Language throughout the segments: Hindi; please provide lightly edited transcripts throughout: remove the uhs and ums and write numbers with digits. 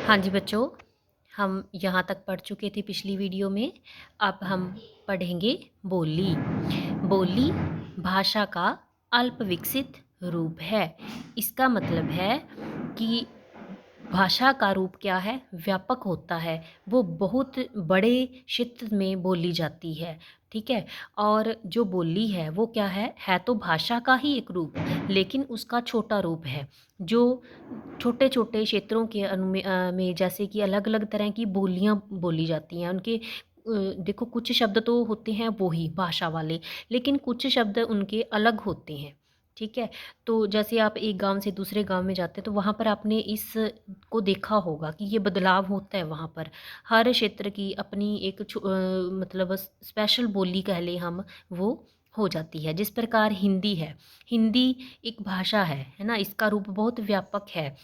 हाँ जी बच्चों, हम यहाँ तक पढ़ चुके थे पिछली वीडियो में। अब हम पढ़ेंगे बोली। बोली भाषा का अल्प विकसित रूप है। इसका मतलब है कि भाषा का रूप क्या है, व्यापक होता है। वो बहुत बड़े क्षेत्र में बोली जाती है, ठीक है। और जो बोली है वो क्या है तो भाषा का ही एक रूप, लेकिन उसका छोटा रूप है, जो छोटे छोटे क्षेत्रों के में जैसे कि अलग अलग तरह की बोलियां बोली जाती हैं। उनके देखो, कुछ शब्द तो होते हैं वो ही भाषा वाले, लेकिन कुछ शब्द उनके अलग होते हैं, ठीक है। तो जैसे आप एक गांव से दूसरे गांव में जाते हैं तो वहाँ पर आपने इस को देखा होगा कि ये बदलाव होता है। वहाँ पर हर क्षेत्र की अपनी एक मतलब स्पेशल बोली कह लें हम, वो हो जाती है। जिस प्रकार हिंदी है, हिंदी एक भाषा है ना। इसका रूप बहुत व्यापक है।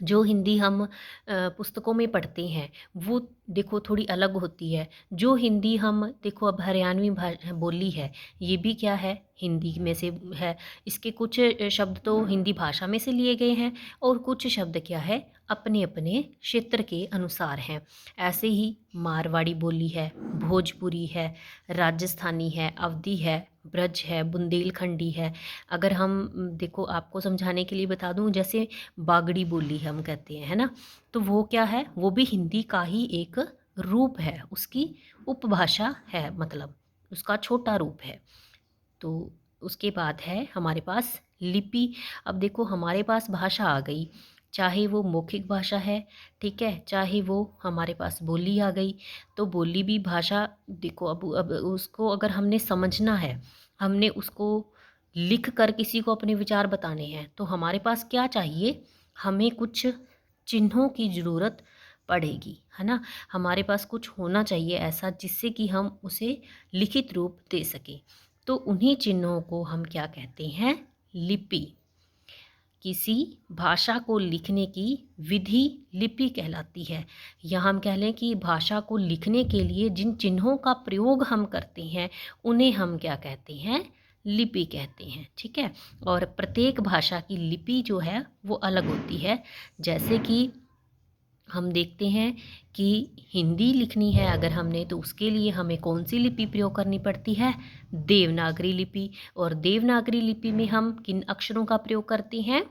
जो हिंदी हम पुस्तकों में पढ़ते हैं वो देखो थोड़ी अलग होती है। जो हिंदी हम देखो, अब हरियाणवी बोली है, ये भी क्या है, हिंदी में से है। इसके कुछ शब्द तो हिंदी भाषा में से लिए गए हैं, और कुछ शब्द क्या है, अपने अपने क्षेत्र के अनुसार हैं। ऐसे ही मारवाड़ी बोली है, भोजपुरी है, राजस्थानी है, अवधी है, ब्रज है, बुंदेलखंडी है। अगर हम देखो, आपको समझाने के लिए बता दूं, जैसे बागड़ी बोली हम कहते हैं, है ना। तो वो क्या है, वो भी हिंदी का ही एक रूप है, उसकी उपभाषा है, मतलब उसका छोटा रूप है। तो उसके बाद है हमारे पास लिपि। अब देखो, हमारे पास भाषा आ गई, चाहे वो मौखिक भाषा है, ठीक है, चाहे वो हमारे पास बोली आ गई। तो बोली भी भाषा, देखो अब उसको अगर हमने समझना है, हमने उसको लिख कर किसी को अपने विचार बताने हैं, तो हमारे पास क्या चाहिए, हमें कुछ चिन्हों की ज़रूरत पड़ेगी, है ना। हमारे पास कुछ होना चाहिए ऐसा जिससे कि हम उसे लिखित रूप दे सकें। तो उन्हीं चिन्हों को हम क्या कहते हैं, लिपि। किसी भाषा को लिखने की विधि लिपि कहलाती है। या हम कह लें कि भाषा को लिखने के लिए जिन चिन्हों का प्रयोग हम करते हैं उन्हें हम क्या कहते हैं, लिपि कहते हैं, ठीक है। और प्रत्येक भाषा की लिपि जो है वो अलग होती है। जैसे कि हम देखते हैं कि हिंदी लिखनी है अगर हमने, तो उसके लिए हमें कौन सी लिपि प्रयोग करनी पड़ती है, देवनागरी लिपि। और देवनागरी लिपि में हम किन अक्षरों का प्रयोग करते हैं,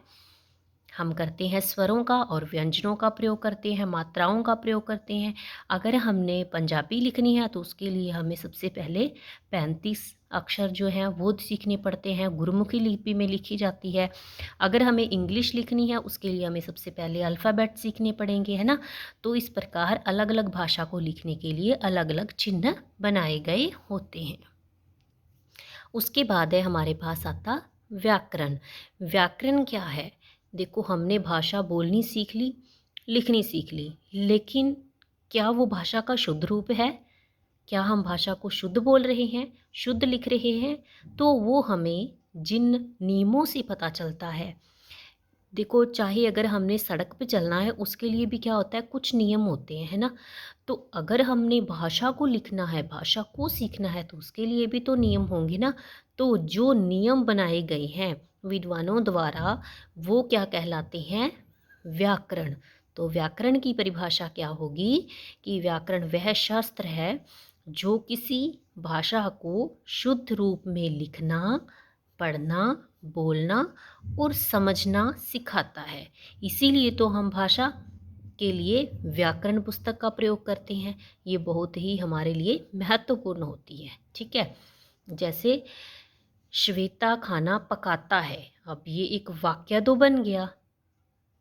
हम करते हैं स्वरों का और व्यंजनों का प्रयोग करते हैं, मात्राओं का प्रयोग करते हैं। अगर हमने पंजाबी लिखनी है तो उसके लिए हमें सबसे पहले 35 अक्षर जो हैं वो सीखने पड़ते हैं, गुरुमुखी लिपि में लिखी जाती है। अगर हमें इंग्लिश लिखनी है उसके लिए हमें सबसे पहले अल्फ़ाबेट सीखने पड़ेंगे, है ना। तो इस प्रकार अलग अलग भाषा को लिखने के लिए अलग अलग चिन्ह बनाए गए होते हैं। उसके बाद है हमारे पास आता व्याकरण। व्याकरण क्या है, देखो हमने भाषा बोलनी सीख ली, लिखनी सीख ली, लेकिन क्या वो भाषा का शुद्ध रूप है, क्या हम भाषा को शुद्ध बोल रहे हैं, शुद्ध लिख रहे हैं। तो वो हमें जिन नियमों से पता चलता है। देखो, चाहे अगर हमने सड़क पे चलना है उसके लिए भी क्या होता है, कुछ नियम होते हैं, है ना। तो अगर हमने भाषा को लिखना है, भाषा को सीखना है, तो उसके लिए भी तो नियम होंगे ना। तो जो नियम बनाए गए हैं विद्वानों द्वारा वो क्या कहलाते हैं, व्याकरण। तो व्याकरण की परिभाषा क्या होगी कि व्याकरण वह शास्त्र है जो किसी भाषा को शुद्ध रूप में लिखना, पढ़ना, बोलना और समझना सिखाता है। इसीलिए तो हम भाषा के लिए व्याकरण पुस्तक का प्रयोग करते हैं। ये बहुत ही हमारे लिए महत्वपूर्ण होती है, ठीक है। जैसे श्वेता खाना पकाता है, अब ये एक वाक्य तो बन गया,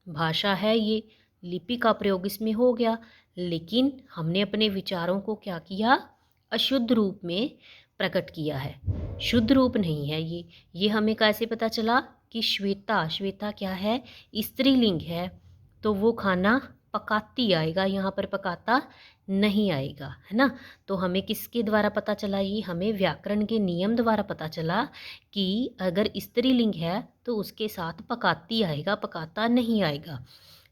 भाषा है ये, लिपि का प्रयोग इसमें हो गया, लेकिन हमने अपने विचारों को क्या किया, अशुद्ध रूप में प्रकट किया है, शुद्ध रूप नहीं है ये हमें कैसे पता चला कि श्वेता, श्वेता क्या है, स्त्रीलिंग है, तो वो खाना पकाती आएगा, यहाँ पर पकाता नहीं आएगा, है ना। तो हमें किसके द्वारा पता चला, ये हमें व्याकरण के नियम द्वारा पता चला कि अगर स्त्रीलिंग है तो उसके साथ पकाती आएगा, पकाता नहीं आएगा।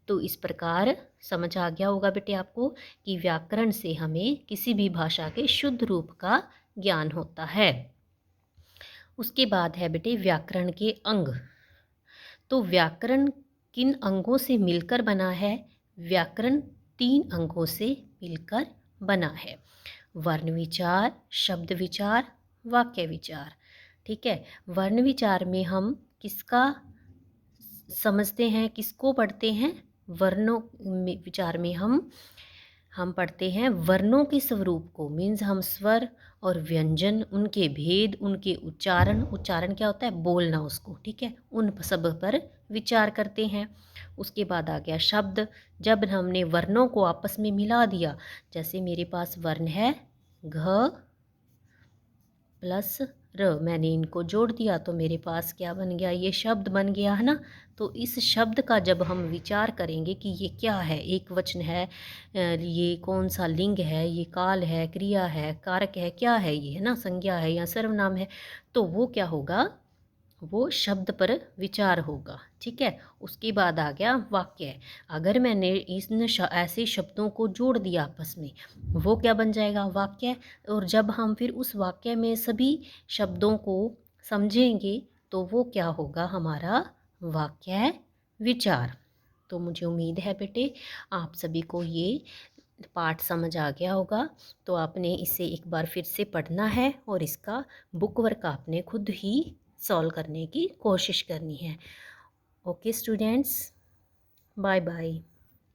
तो इस प्रकार समझ आ गया होगा बेटे आपको कि व्याकरण से हमें किसी भी भाषा के शुद्ध रूप का ज्ञान होता है। उसके बाद है बेटे व्याकरण के अंग। तो व्याकरण किन अंगों से मिलकर बना है, व्याकरण 3 अंगों से मिलकर बना है। वर्ण विचार, शब्द विचार, वाक्य विचार। ठीक है, वर्ण विचार में हम किसका समझते हैं, किसको पढ़ते हैं? वर्णों विचार में हम पढ़ते हैं वर्णों के स्वरूप को, मीन्स हम स्वर और व्यंजन, उनके भेद, उनके उच्चारण, उच्चारण क्या होता है? बोलना उसको, ठीक है, उन सब पर विचार करते हैं। उसके बाद आ गया शब्द। जब हमने वर्णों को आपस में मिला दिया, जैसे मेरे पास वर्ण है घ प्लस र, मैंने इनको जोड़ दिया तो मेरे पास क्या बन गया? ये शब्द बन गया है ना। तो इस शब्द का जब हम विचार करेंगे कि ये क्या है, एक वचन है, ये कौन सा लिंग है, ये काल है, क्रिया है, कारक है, क्या है ये, है ना, संज्ञा है या सर्वनाम है, तो वो क्या होगा? वो शब्द पर विचार होगा। ठीक है, उसके बाद आ गया वाक्य। अगर मैंने इन ऐसे शब्दों को जोड़ दिया आपस में, वो क्या बन जाएगा? वाक्य। और जब हम फिर उस वाक्य में सभी शब्दों को समझेंगे तो वो क्या होगा? हमारा वाक्य विचार। तो मुझे उम्मीद है बेटे आप सभी को ये पाठ समझ आ गया होगा। तो आपने इसे एक बार फिर से पढ़ना है और इसका बुक वर्क आपने खुद ही सॉल्व करने की कोशिश करनी है। Okay students, bye bye.